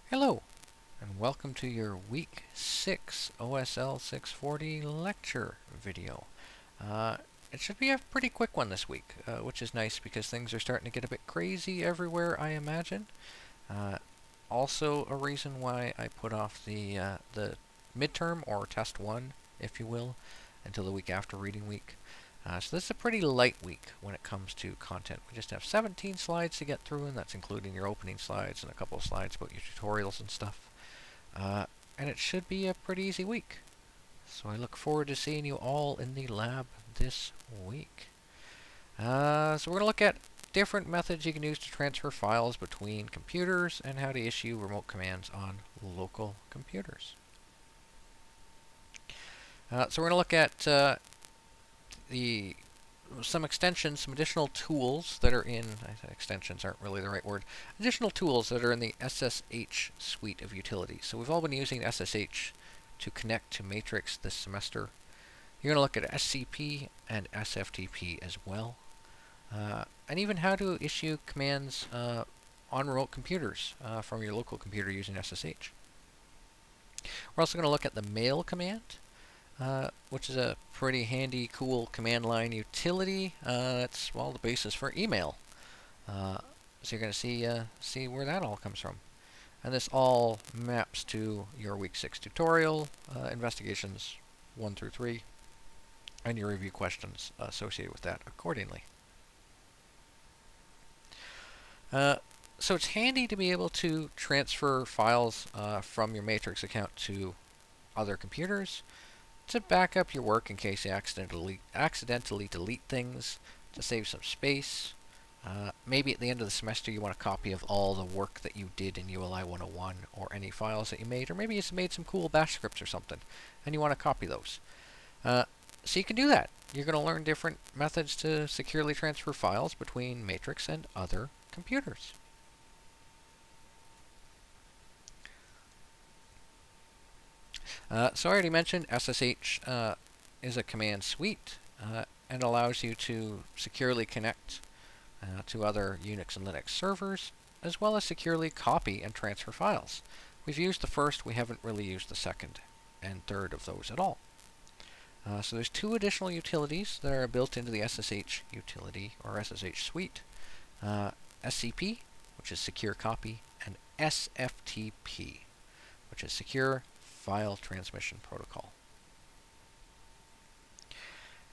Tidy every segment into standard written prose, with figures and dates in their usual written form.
Hello, and welcome to your Week 6 OSL640 lecture video. It should be a pretty quick one this week, which is nice because things are starting to get a bit crazy everywhere, I imagine. Also, a reason why I put off the midterm, or test 1, if you will, until the week after reading week. So this is a pretty light week when it comes to content. We just have 17 slides to get through, and that's including your opening slides and a couple of slides about your tutorials and stuff. And it should be a pretty easy week. So I look forward to seeing you all in the lab this week. So we're going to look at different methods you can use to transfer files between computers and how to issue remote commands on local computers. So we're going to look at some extensions, some additional tools that are in, extensions aren't really the right word, additional tools that are in the SSH suite of utilities. So we've all been using SSH to connect to Matrix this semester. You're going to look at SCP and SFTP as well, and even how to issue commands on remote computers from your local computer using SSH. We're also going to look at the mail command, which is a pretty handy, cool command line utility. It's, well, the basis for email. So you're going to see where that all comes from. And this all maps to your Week 6 tutorial, investigations 1 through 3, and your review questions associated with that accordingly. So it's handy to be able to transfer files from your Matrix account to other computers, to back up your work in case you accidentally delete things, to save some space. Maybe at the end of the semester you want a copy of all the work that you did in ULI 101, or any files that you made, or maybe you made some cool bash scripts or something, and you want to copy those. So you can do that. You're going to learn different methods to securely transfer files between Matrix and other computers. So I already mentioned SSH is a command suite and allows you to securely connect to other Unix and Linux servers, as well as securely copy and transfer files. We've used the first, we haven't really used the second and third of those at all. So there's two additional utilities that are built into the SSH utility, or SSH suite. SCP, which is Secure Copy, and SFTP, which is Secure File Transmission Protocol.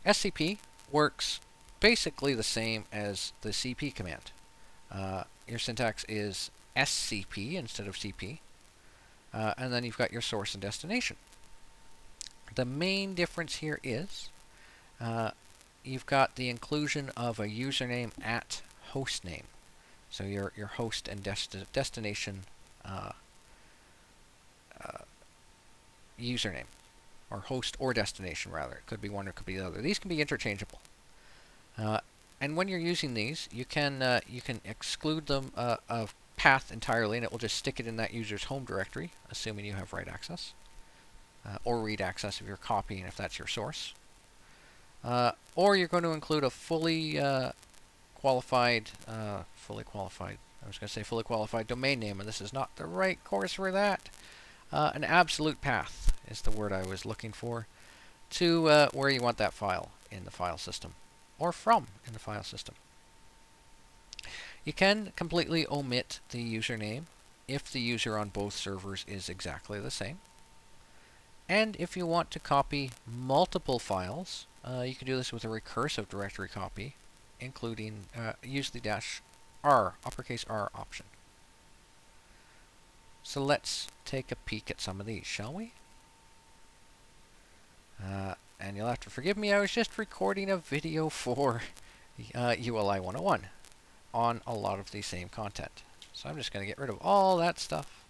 SCP works basically the same as the CP command. Your syntax is SCP instead of CP, and then you've got your source and destination. The main difference here is you've got the inclusion of a username at hostname. So your host and destination username, or host or destination rather. It could be one or it could be the other. These can be interchangeable. And when you're using these, you can exclude them of path entirely, and it will just stick it in that user's home directory, assuming you have write access, or read access if you're copying, if that's your source. Or you're going to include a fully qualified domain name, and this is not the right course for that. An absolute path is the word I was looking for, to where you want that file in the file system, or from in the file system. You can completely omit the username if the user on both servers is exactly the same. And if you want to copy multiple files, you can do this with a recursive directory copy, including use the -R, uppercase R option. So let's take a peek at some of these, shall we? And you'll have to forgive me, I was just recording a video for ULI 101 on a lot of the same content. So I'm just going to get rid of all that stuff.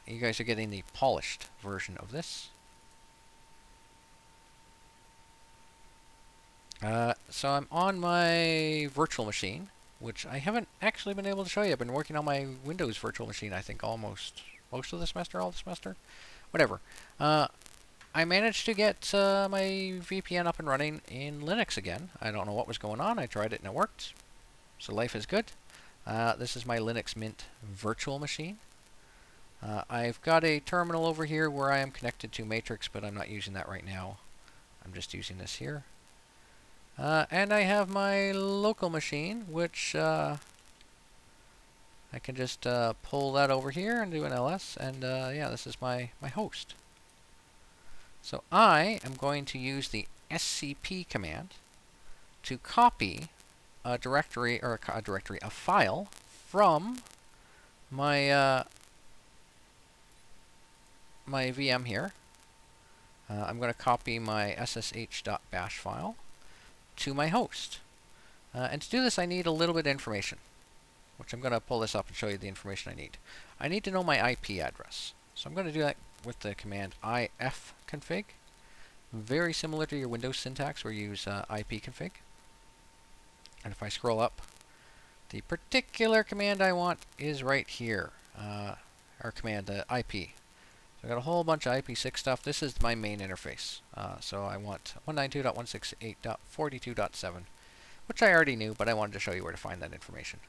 You guys are getting the polished version of this. So I'm on my virtual machine, which I haven't actually been able to show you. I've been working on my Windows virtual machine, I think, most of the semester, all the semester. Whatever. I managed to get my VPN up and running in Linux again. I don't know what was going on. I tried it and it worked. So life is good. This is my Linux Mint virtual machine. I've got a terminal over here where I am connected to Matrix, but I'm not using that right now. I'm just using this here. And I have my local machine, which I can just pull that over here and do an ls, and yeah, this is my host. So I am going to use the scp command to copy a directory, or a file from my my VM here. I'm going to copy my ssh.bash file to my host. And to do this, I need a little bit of information, which I'm going to pull this up and show you the information I need. I need to know my IP address. So I'm going to do that with the command ifconfig. Very similar to your Windows syntax where you use ipconfig. And if I scroll up, the particular command I want is right here. Our command, IP. So I've got a whole bunch of IPsec stuff. This is my main interface. So I want 192.168.42.7, which I already knew, but I wanted to show you where to find that information.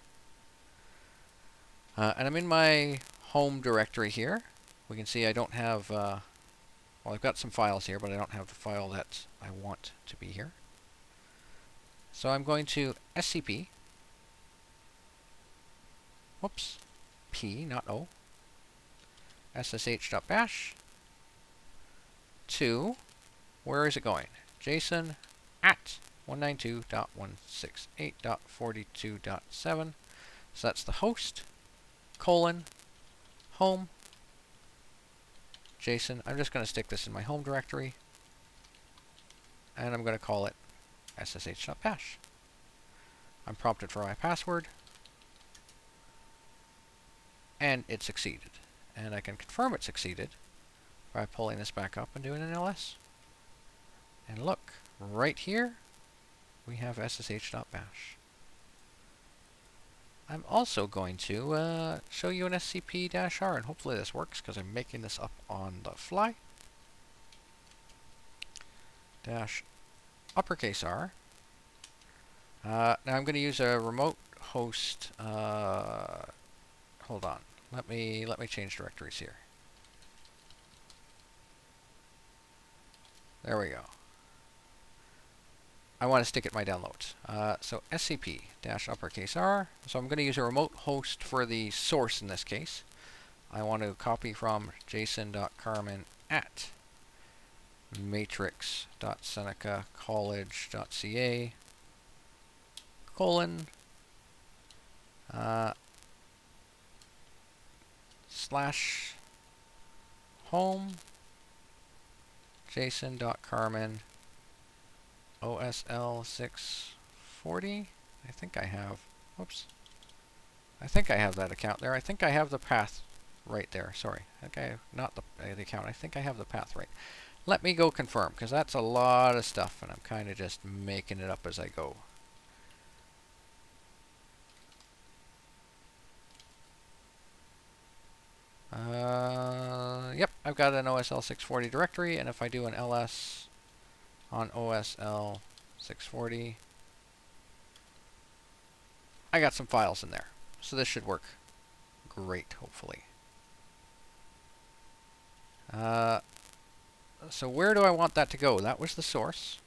And I'm in my home directory here. We can see I don't have, well, I've got some files here, but I don't have the file that I want to be here. So I'm going to scp, whoops, p, not o, ssh.bash to, where is it going? JSON at 192.168.42.7. So that's the host, colon, home, JSON. I'm just going to stick this in my home directory, and I'm going to call it ssh.bash. I'm prompted for my password, and it succeeded. And I can confirm it succeeded by pulling this back up and doing an ls. And look, right here, we have ssh.bash. I'm also going to show you an scp-r, and hopefully this works because I'm making this up on the fly. Dash uppercase R. Now I'm going to use a remote host. Hold on. Let me change directories here. There we go. I want to stick it in my downloads. So scp-uppercase R. So I'm going to use a remote host for the source in this case. I want to copy from jason.carmen at matrix.senecacollege.ca colon slash home jason.carmen OSL640. I think I have, whoops. I think I have that account there. I think I have the path right there. Sorry. I think I have not the account. I think I have the path right. Let me go confirm, because that's a lot of stuff, and I'm kind of just making it up as I go. Yep, I've got an OSL640 directory, and if I do an ls on OSL640, I got some files in there. So this should work great, hopefully. So where do I want that to go? That was the source.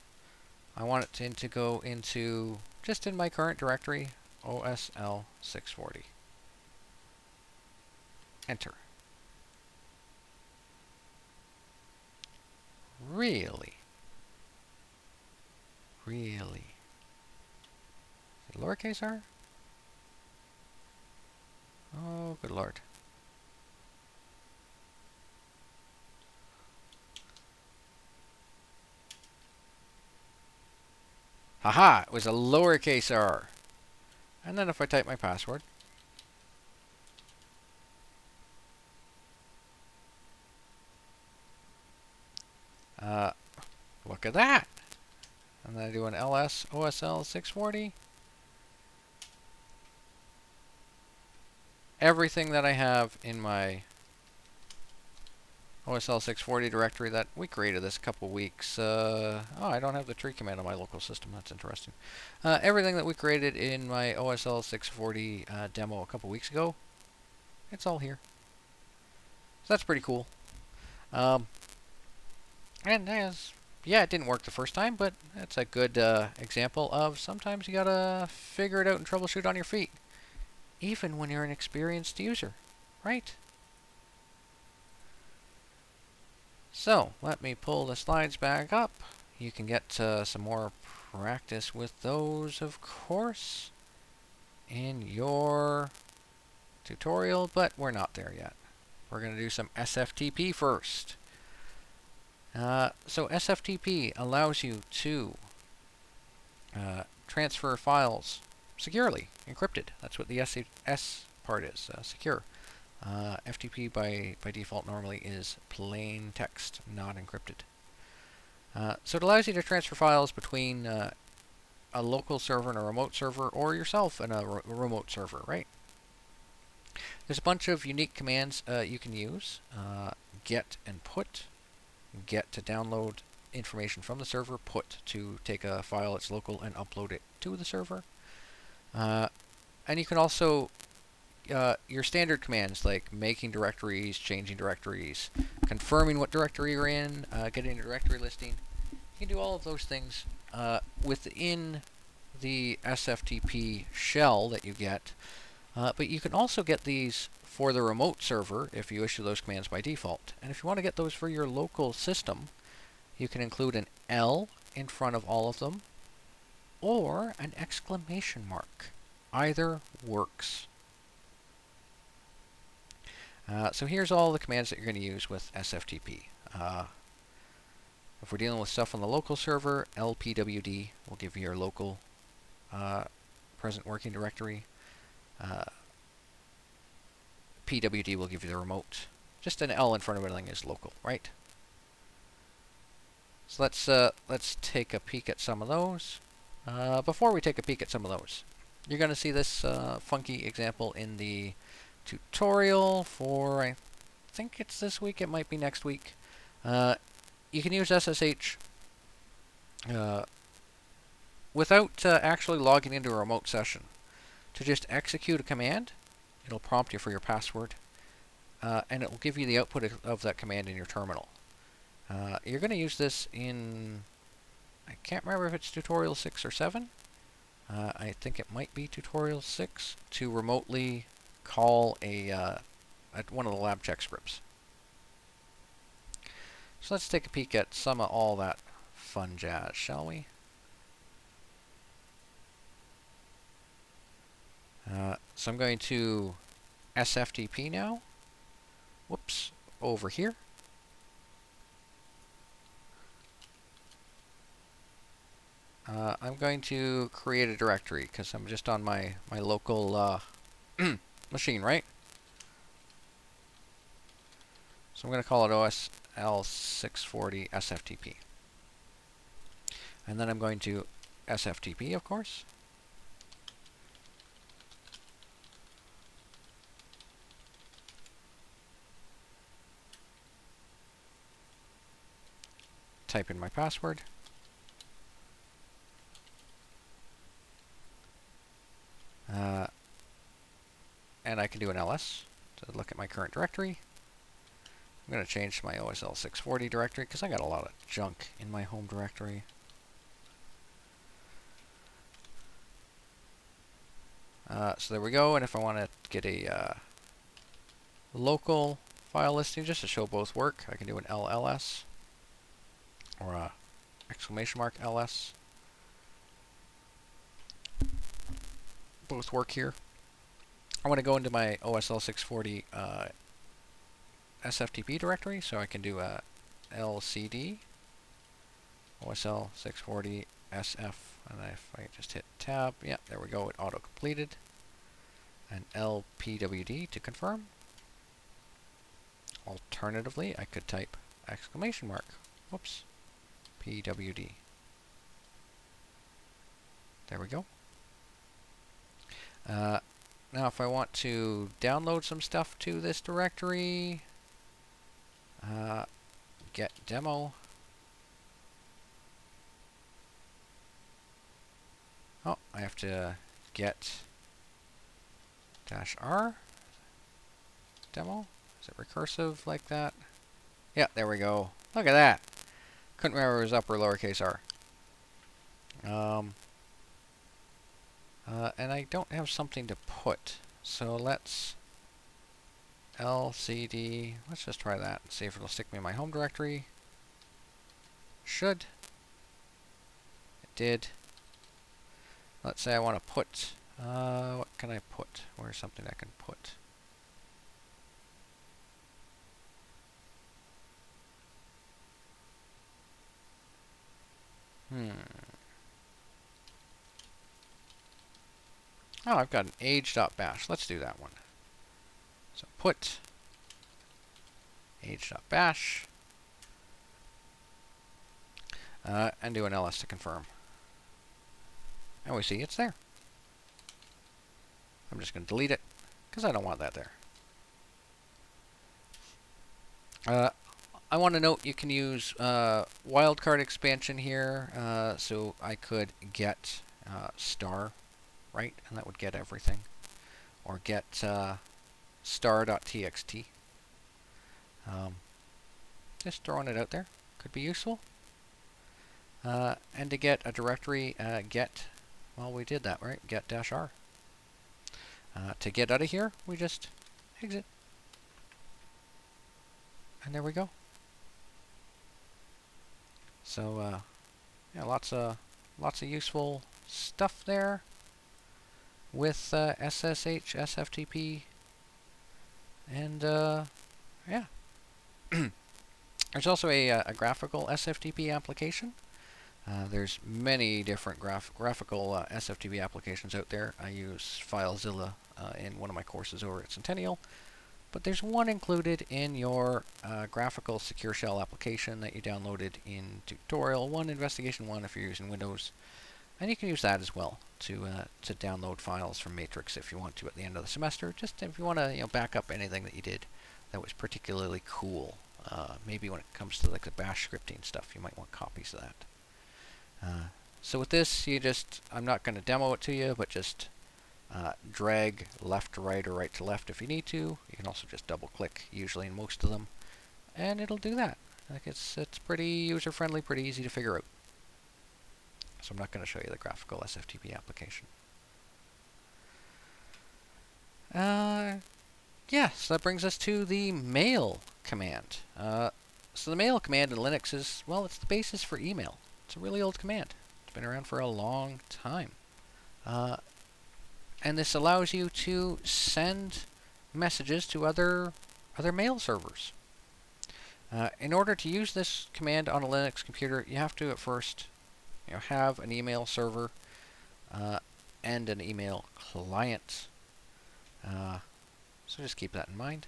I want it to go into, just in my current directory, OSL640. Enter. Really? Really? Lowercase r? Oh, good lord. Haha! It was a lowercase r. And then if I type my password, look at that. And then I do an ls OSL640. Everything that I have in my OSL640 directory that we created this a couple weeks. Oh, I don't have the tree command on my local system. That's interesting. Everything that we created in my OSL640 demo a couple weeks ago, it's all here. So that's pretty cool. And yeah, it didn't work the first time, but that's a good example of sometimes you gotta figure it out and troubleshoot on your feet, even when you're an experienced user, right? So, let me pull the slides back up. You can get some more practice with those, of course, in your tutorial, but we're not there yet. We're going to do some SFTP first. So SFTP allows you to transfer files securely, encrypted. That's what the S part is, secure. FTP by default normally is plain text, not encrypted. So it allows you to transfer files between a local server and a remote server, or yourself and a remote server, right? There's a bunch of unique commands you can use. Get and put. Get to download information from the server, put to take a file that's local and upload it to the server. And you can also your standard commands like making directories, changing directories, confirming what directory you're in, getting a directory listing. You can do all of those things within the SFTP shell that you get, but you can also get these for the remote server if you issue those commands by default. And if you want to get those for your local system, you can include an L in front of all of them or an exclamation mark. Either works. So here's all the commands that you're going to use with SFTP. If we're dealing with stuff on the local server, lpwd will give you your local present working directory. pwd will give you the remote. Just an L in front of everything is local, right? So let's take a peek at some of those. Before we take a peek at some of those, you're going to see this funky example in the tutorial for, I think it's this week, it might be next week. You can use SSH without actually logging into a remote session. To just execute a command, it'll prompt you for your password, and it will give you the output of that command in your terminal. You're going to use this in, I can't remember if it's tutorial 6 or 7. I think it might be tutorial 6, to remotely call one of the lab check scripts. So let's take a peek at some of all that fun jazz, shall we? So I'm going to SFTP now. Whoops, over here. I'm going to create a directory because I'm just on my local machine, right? So I'm going to call it OSL640 SFTP. And then I'm going to SFTP, of course. Type in my password. And I can do an ls to look at my current directory. I'm going to change to my OSL640 directory because I got a lot of junk in my home directory. So there we go, and if I want to get a local file listing just to show both work, I can do an LLS or a exclamation mark ls. Both work here. I want to go into my OSL640 SFTP directory, so I can do a LCD OSL640 SF, and if I just hit tab, yeah, there we go, it auto-completed. And LPWD to confirm. Alternatively, I could type exclamation mark, whoops, PWD. There we go. Now if I want to download some stuff to this directory, Get demo. Oh, I have to get -r demo. Is it recursive like that? Yeah, there we go. Look at that. Couldn't remember if it was up or lowercase r. And I don't have something to put. So let's LCD. Let's just try that and see if it'll stick me in my home directory. Should. It did. Let's say I want to put. What can I put? Where's something I can put? Oh, I've got an age.bash. Let's do that one. So put age.bash and do an ls to confirm. And we see it's there. I'm just going to delete it because I don't want that there. I want to note you can use wildcard expansion here, so I could get star, right? And that would get everything. Or get star.txt. Just throwing it out there. Could be useful. And to get a directory, get, well, we did that, right? Get -r. To get out of here, we just exit. And there we go. So, yeah, lots of useful stuff there with SSH, SFTP, and yeah. There's also a graphical SFTP application. There's many different graphical SFTP applications out there. I use FileZilla in one of my courses over at Centennial. But there's one included in your graphical secure shell application that you downloaded in tutorial 1, investigation 1 if you're using Windows. And you can use that as well to download files from Matrix if you want to at the end of the semester. Just if you want to back up anything that you did that was particularly cool. Maybe when it comes to like the bash scripting stuff, you might want copies of that. So with this, I'm not going to demo it to you, but just drag left to right or right to left if you need to. You can also just double click, usually in most of them, and it'll do that. Like it's pretty user friendly, pretty easy to figure out. So I'm not going to show you the graphical SFTP application. Yeah, so that brings us to the mail command. So the mail command in Linux is, well, it's the basis for email. It's a really old command. It's been around for a long time. And this allows you to send messages to other mail servers. In order to use this command on a Linux computer, you have to at first have an email server and an email client. So just keep that in mind.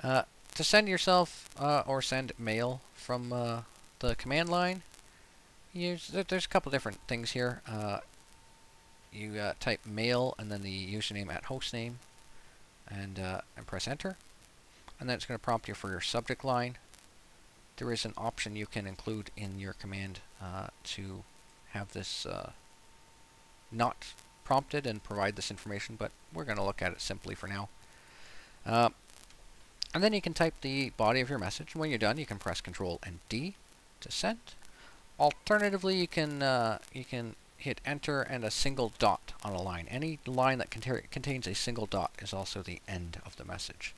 To send yourself or send mail from the command line, there's a couple different things here. You type mail and then the username at hostname and press enter. And then it's going to prompt you for your subject line. There is an option you can include in your command to have this not prompted and provide this information, but we're going to look at it simply for now. And then you can type the body of your message, and when you're done, you can press Control and D to send. Alternatively, you can hit enter and a single dot on a line. Any line that contains a single dot is also the end of the message.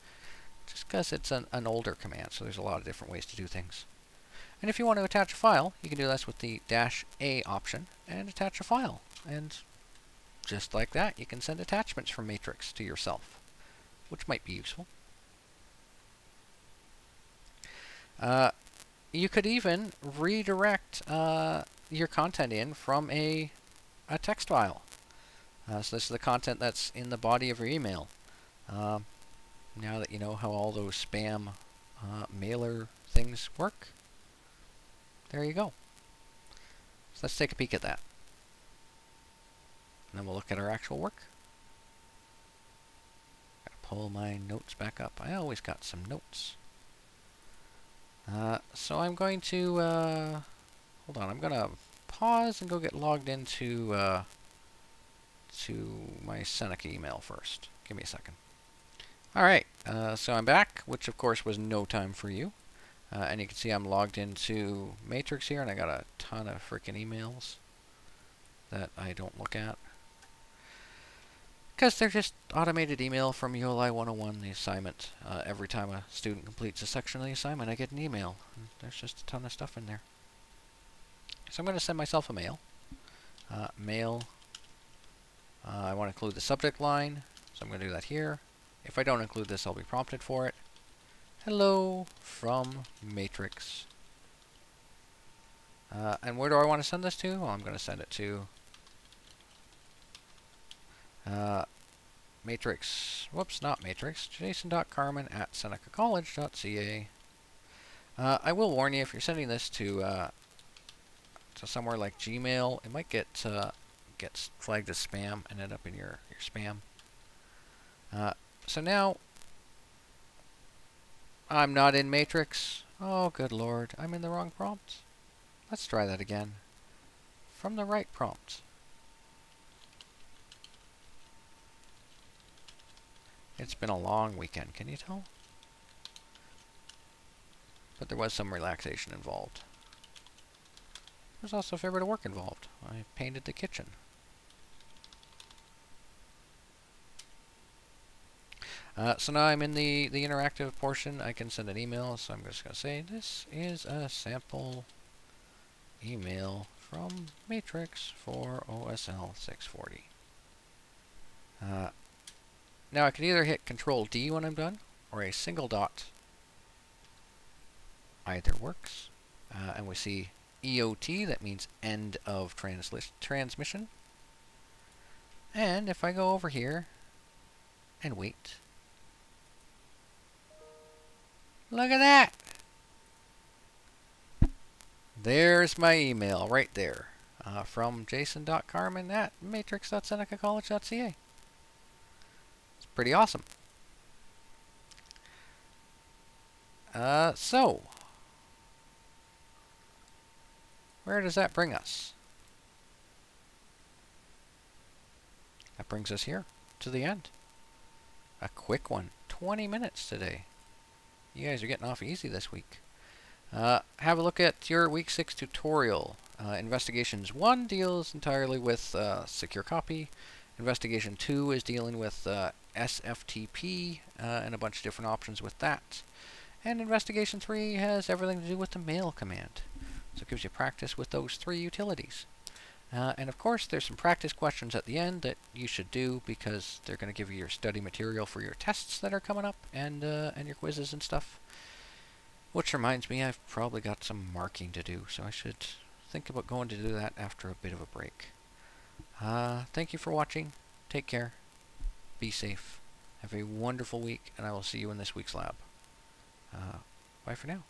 Just because it's an older command, so there's a lot of different ways to do things. And if you want to attach a file, you can do this with the -A option and attach a file. And just like that, you can send attachments from Matrix to yourself, which might be useful. You could even redirect your content in from a text file. So this is the content that's in the body of your email. Now that you know how all those spam mailer things work, there you go. So let's take a peek at that. And then we'll look at our actual work. pull my notes back up. I always got some notes. So I'm going to, hold on, I'm going to pause and go get logged into to my Seneca email first. Give me a second. Alright, so I'm back, which of course was no time for you. And you can see I'm logged into Matrix here, and I got a ton of freaking emails that I don't look at. Because they're just automated email from ULI 101, the assignment. Every time a student completes a section of the assignment, I get an email. And there's just a ton of stuff in there. So I'm going to send myself a mail. Mail. I want to include the subject line, so I'm going to do that here. If I don't include this, I'll be prompted for it. Hello from Matrix. And where do I want to send this to? Well, I'm going to send it to Matrix. Whoops, not Matrix. jason.carmen@senecacollege.ca. I will warn you, if you're sending this to somewhere like Gmail, it might get flagged as spam and end up in your spam. So now I'm not in Matrix. Oh, good lord, I'm in the wrong prompt. Let's try that again. From the right prompt. It's been a long weekend, can you tell? But there was some relaxation involved. There's also a fair bit of work involved. I painted the kitchen. So now I'm in the interactive portion. I can send an email, so I'm just going to say, this is a sample email from Matrix for OSL640. Now I can either hit Control D when I'm done, or a single dot. Either works. And we see EOT, that means end of transmission. And if I go over here and wait, look at that! There's my email right there, from jason.carmen@matrix.senecacollege.ca. It's pretty awesome. So, where does that bring us? That brings us here, to the end. A quick one, 20 minutes today. You guys are getting off easy this week. Have a look at your Week 6 tutorial. Investigations 1 deals entirely with secure copy. Investigation 2 is dealing with SFTP and a bunch of different options with that. And Investigation 3 has everything to do with the mail command. So it gives you practice with those 3 utilities. And of course, there's some practice questions at the end that you should do, because they're going to give you your study material for your tests that are coming up, and your quizzes and stuff. Which reminds me, I've probably got some marking to do, so I should think about going to do that after a bit of a break. Thank you for watching. Take care. Be safe. Have a wonderful week, and I will see you in this week's lab. Bye for now.